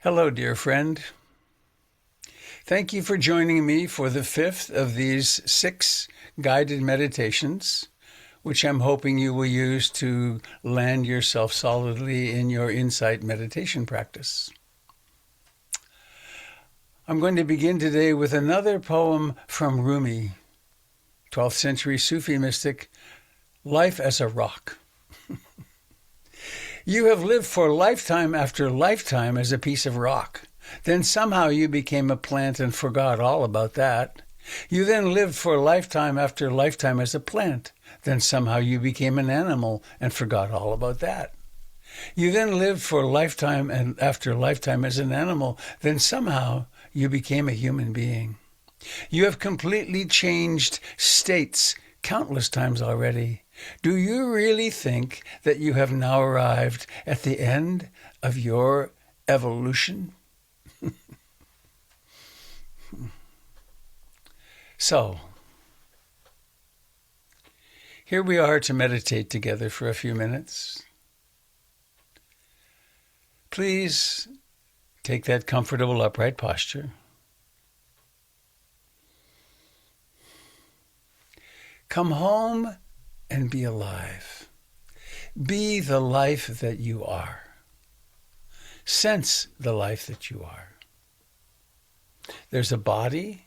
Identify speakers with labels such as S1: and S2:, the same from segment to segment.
S1: Hello, dear friend. Thank you for joining me for the fifth of these 6 guided meditations, which I'm hoping you will use to land yourself solidly in your insight meditation practice. I'm going to begin today with another poem from Rumi, 12th century Sufi mystic, Life as a Rock. You have lived for lifetime after lifetime as a piece of rock. Then somehow you became a plant and forgot all about that. You then lived for lifetime after lifetime as a plant. Then somehow you became an animal and forgot all about that. You then lived for lifetime and after lifetime as an animal. Then somehow you became a human being. You have completely changed states countless times already. Do you really think that you have now arrived at the end of your evolution? So, here we are to meditate together for a few minutes. Please take that comfortable upright posture. Come home and be alive. Be the life that you are. Sense the life that you are. There's a body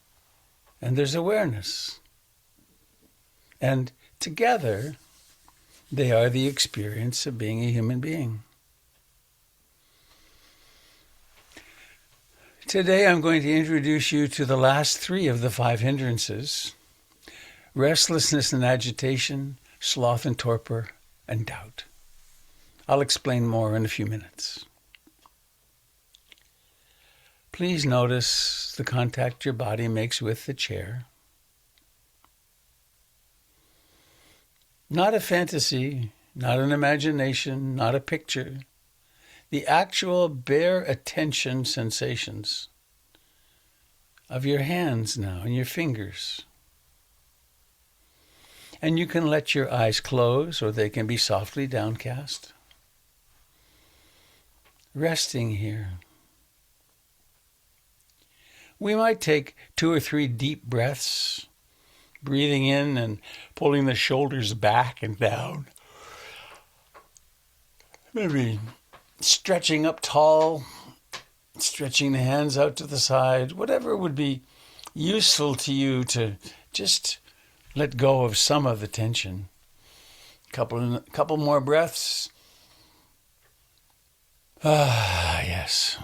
S1: and there's awareness. And together, they are the experience of being a human being. Today I'm going to introduce you to the last 3 of the 5 hindrances: restlessness and agitation, sloth and torpor, and doubt. I'll explain more in a few minutes. Please notice the contact your body makes with the chair. Not a fantasy, not an imagination, not a picture. The actual bare attention sensations of your hands now and your fingers. And you can let your eyes close or they can be softly downcast. Resting here. We might take 2 or 3 deep breaths, breathing in and pulling the shoulders back and down. Maybe stretching up tall, stretching the hands out to the side, whatever would be useful to you to just let go of some of the tension. Couple more breaths. Yes.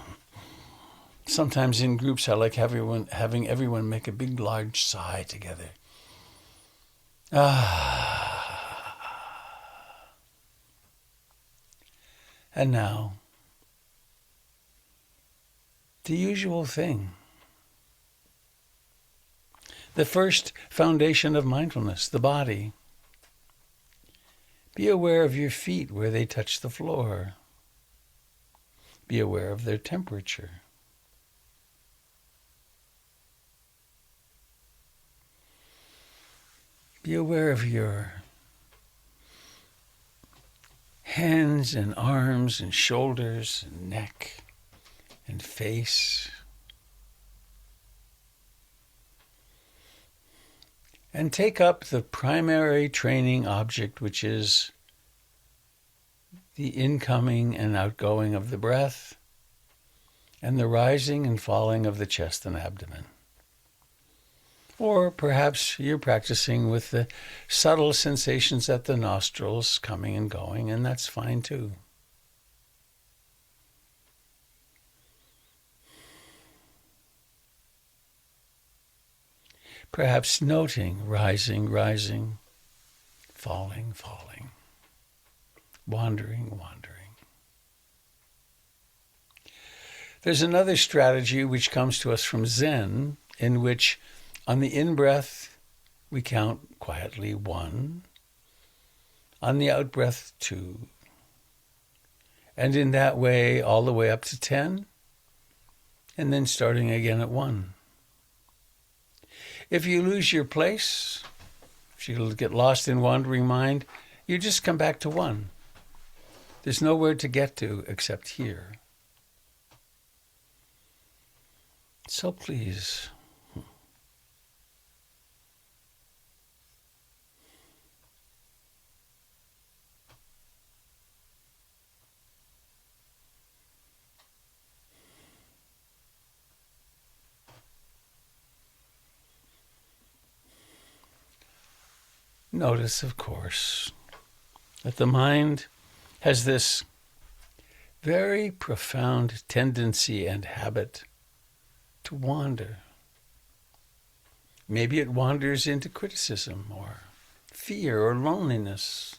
S1: Sometimes in groups I like having everyone make a big, large sigh together. And now, the usual thing. The first foundation of mindfulness, the body. Be aware of your feet where they touch the floor. Be aware of their temperature. Be aware of your hands and arms and shoulders and neck and face. And take up the primary training object, which is the incoming and outgoing of the breath and the rising and falling of the chest and abdomen. Or perhaps you're practicing with the subtle sensations at the nostrils coming and going, and that's fine too. Perhaps noting rising, rising, falling, falling, wandering, wandering. There's another strategy which comes to us from Zen, in which on the in-breath we count quietly 1, on the out-breath 2, and in that way all the way up to 10, and then starting again at 1. If you lose your place, if you get lost in wandering mind, you just come back to 1. There's nowhere to get to except here. So please, notice, of course, that the mind has this very profound tendency and habit to wander. Maybe it wanders into criticism or fear or loneliness.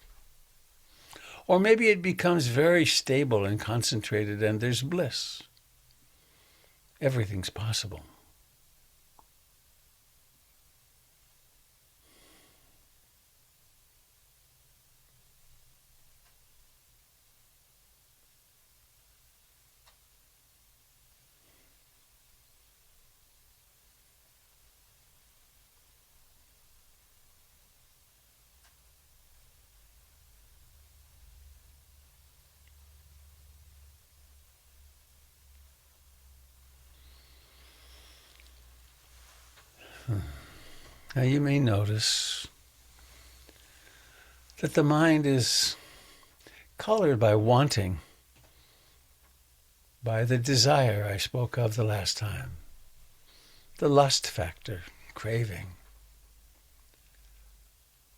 S1: Or maybe it becomes very stable and concentrated and there's bliss. Everything's possible. Now you may notice that the mind is colored by wanting, by the desire I spoke of the last time, the lust factor, craving.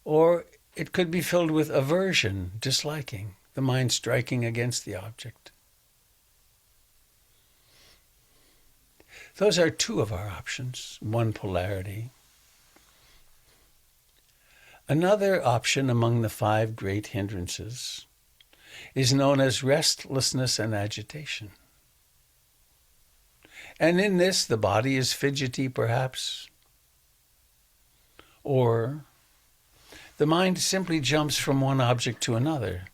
S1: Or it could be filled with aversion, disliking, the mind striking against the object. Those are two of our options, one polarity. Another option among the 5 great hindrances is known as restlessness and agitation. And in this, the body is fidgety, perhaps, or the mind simply jumps from one object to another.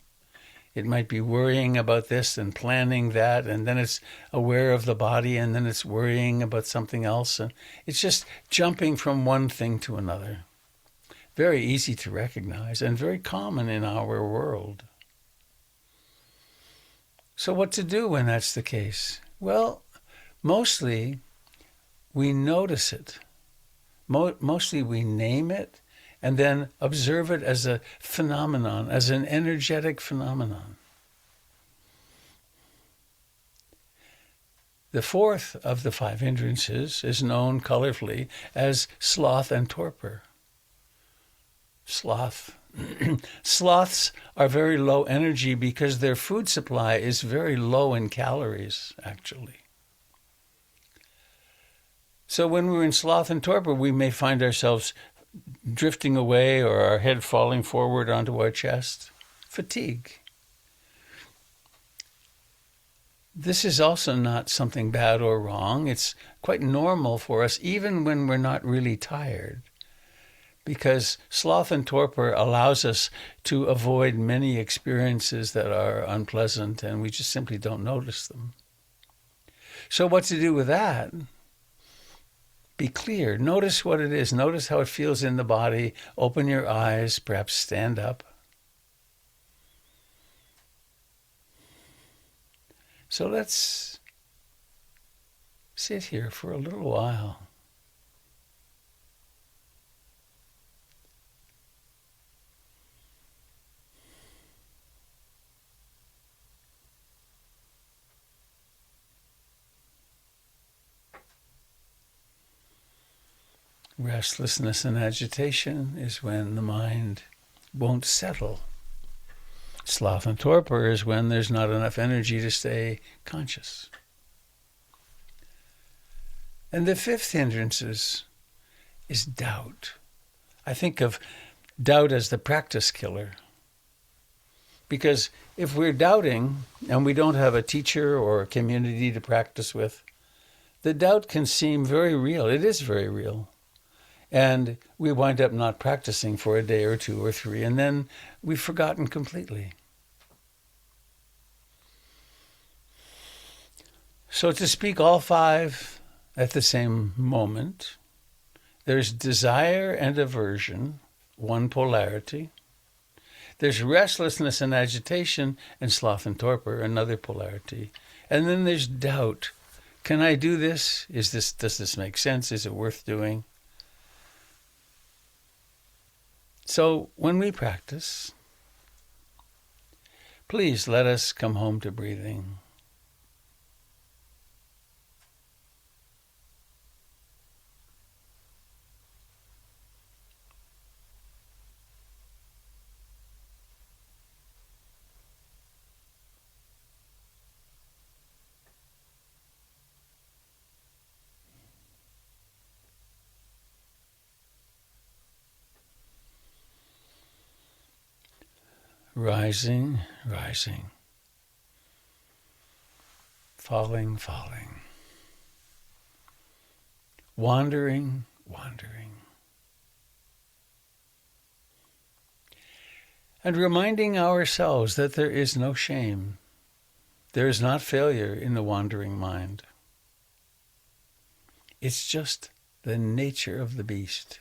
S1: It might be worrying about this and planning that, and then it's aware of the body, and then it's worrying about something else. And it's just jumping from one thing to another. Very easy to recognize and very common in our world. So what to do when that's the case? Well, mostly we notice it. Mostly we name it and then observe it as a phenomenon, as an energetic phenomenon. The 4th of the 5 hindrances is known colorfully as sloth and torpor. Sloth. Sloths are very low energy because their food supply is very low in calories, actually. So when we're in sloth and torpor, we may find ourselves drifting away or our head falling forward onto our chest. Fatigue. This is also not something bad or wrong. It's quite normal for us, even when we're not really tired. Because sloth and torpor allows us to avoid many experiences that are unpleasant and we just simply don't notice them. So what to do with that? Be clear. Notice what it is. Notice how it feels in the body. Open your eyes, perhaps stand up. So let's sit here for a little while. Restlessness and agitation is when the mind won't settle. Sloth and torpor is when there's not enough energy to stay conscious. And the 5th hindrance is doubt. I think of doubt as the practice killer. Because if we're doubting and we don't have a teacher or a community to practice with, the doubt can seem very real. It is very real. And we wind up not practicing for a day or 2 or 3, and then we've forgotten completely. So to speak all 5 at the same moment, there's desire and aversion, one polarity. There's restlessness and agitation, and sloth and torpor, another polarity. And then there's doubt, Can I do this? Does this make sense? Is it worth doing? So when we practice, please let us come home to breathing. Rising, rising. Falling, falling. Wandering, wandering. And reminding ourselves that there is no shame. There is not failure in the wandering mind. It's just the nature of the beast.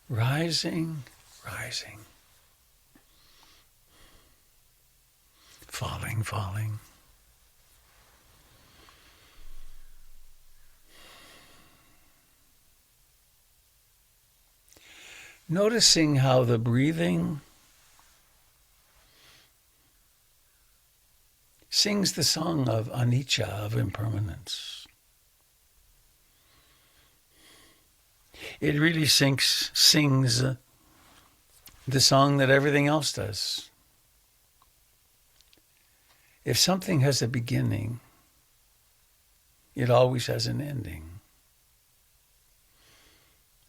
S1: Rising, rising. Falling, falling. Noticing how the breathing sings the song of anicca, of impermanence. It really sings the song that everything else does. If something has a beginning, it always has an ending.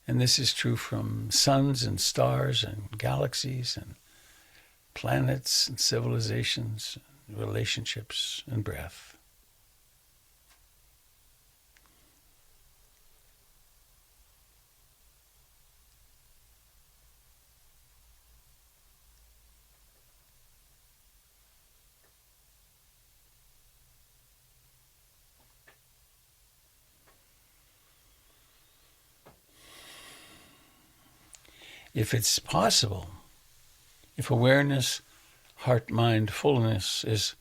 S1: And this is true from suns and stars and galaxies and planets and civilizations, and relationships and breath. If it's possible, if awareness, heart, mind, fullness is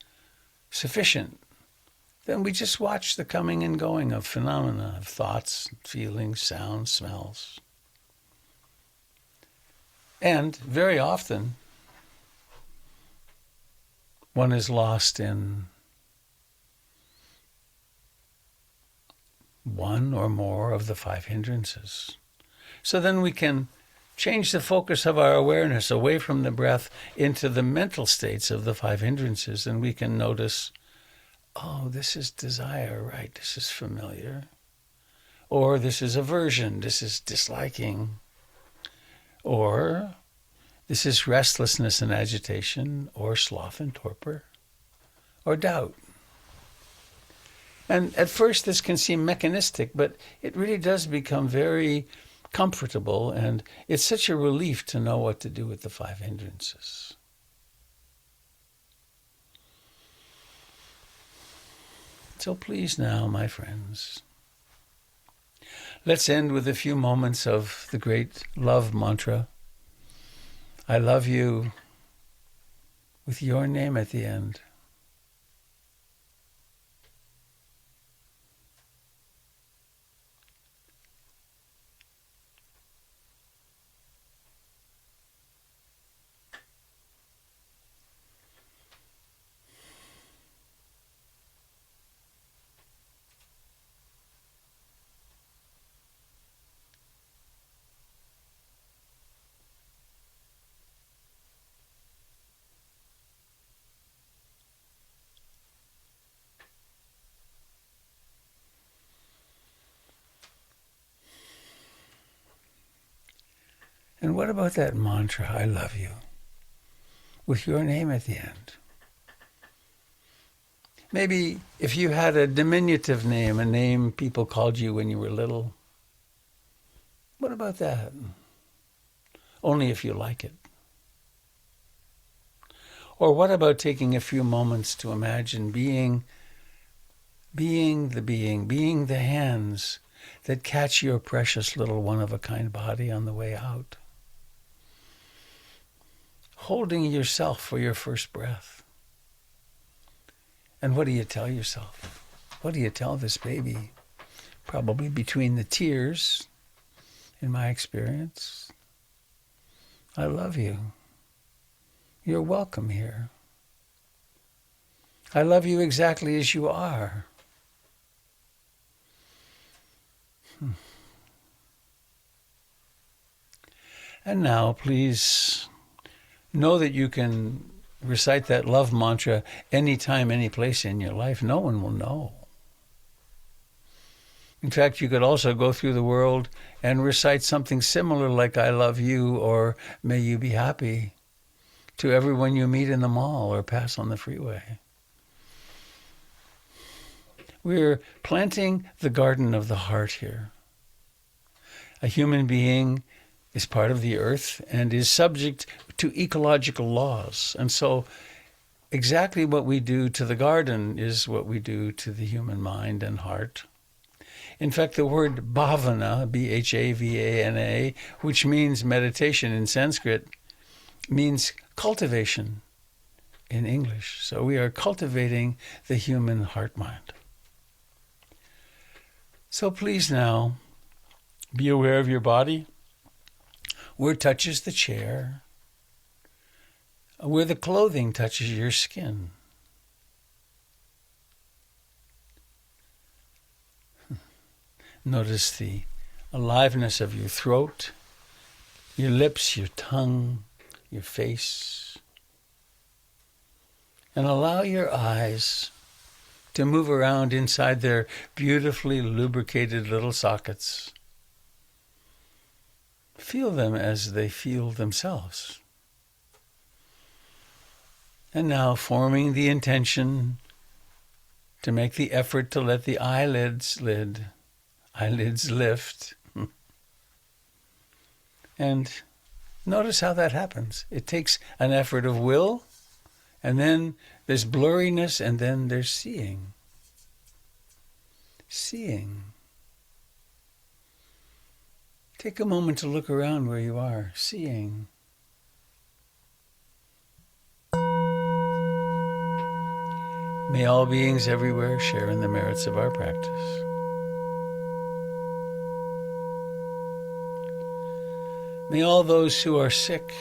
S1: sufficient, then we just watch the coming and going of phenomena, of thoughts, feelings, sounds, smells. And very often, one is lost in one or more of the 5 hindrances. So then we can change the focus of our awareness away from the breath into the mental states of the 5 hindrances, and we can notice, oh, this is desire, right? This is familiar. Or this is aversion, this is disliking. Or this is restlessness and agitation, or sloth and torpor, or doubt. And at first this can seem mechanistic, but it really does become very comfortable, and it's such a relief to know what to do with the 5 hindrances. So please now, my friends, let's end with a few moments of the great love mantra. I love you, with your name at the end. And what about that mantra, I love you, with your name at the end? Maybe if you had a diminutive name, a name people called you when you were little, what about that? Only if you like it. Or what about taking a few moments to imagine being the hands that catch your precious little one-of-a-kind body on the way out? Holding yourself for your first breath. And what do you tell yourself? What do you tell this baby? Probably between the tears, in my experience. I love you. You're welcome here. I love you exactly as you are. And now, please know that you can recite that love mantra anytime, any place in your life. No one will know. In fact, you could also go through the world and recite something similar like I love you or may you be happy to everyone you meet in the mall or pass on the freeway. We're planting the garden of the heart here. A human being is part of the earth and is subject to ecological laws. And so exactly what we do to the garden is what we do to the human mind and heart. In fact, the word bhavana, B-H-A-V-A-N-A, which means meditation in Sanskrit, means cultivation in English. So we are cultivating the human heart-mind. So please now, be aware of your body, where it touches the chair, where the clothing touches your skin. Notice the aliveness of your throat, your lips, your tongue, your face. And allow your eyes to move around inside their beautifully lubricated little sockets. Feel them as they feel themselves. And now forming the intention to make the effort to let the eyelids lift. And notice how that happens. It takes an effort of will, and then there's blurriness, and then there's seeing. Seeing. Take a moment to look around where you are, seeing. May all beings everywhere share in the merits of our practice. May all those who are sick,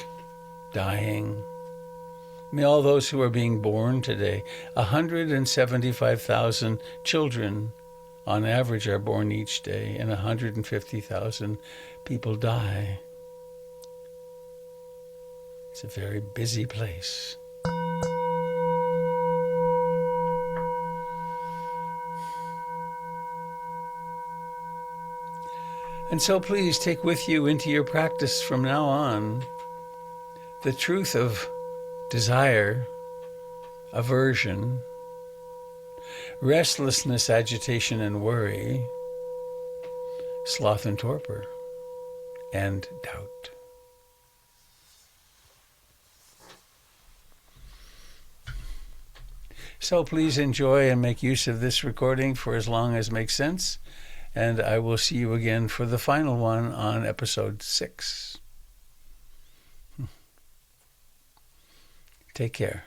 S1: dying, may all those who are being born today, 175,000 children on average are born each day, and 150,000 people die. It's a very busy place. And so please take with you into your practice from now on the truth of desire, aversion, restlessness, agitation, and worry, sloth and torpor, and doubt. So please enjoy and make use of this recording for as long as makes sense. And I will see you again for the final one on episode 6. Take care.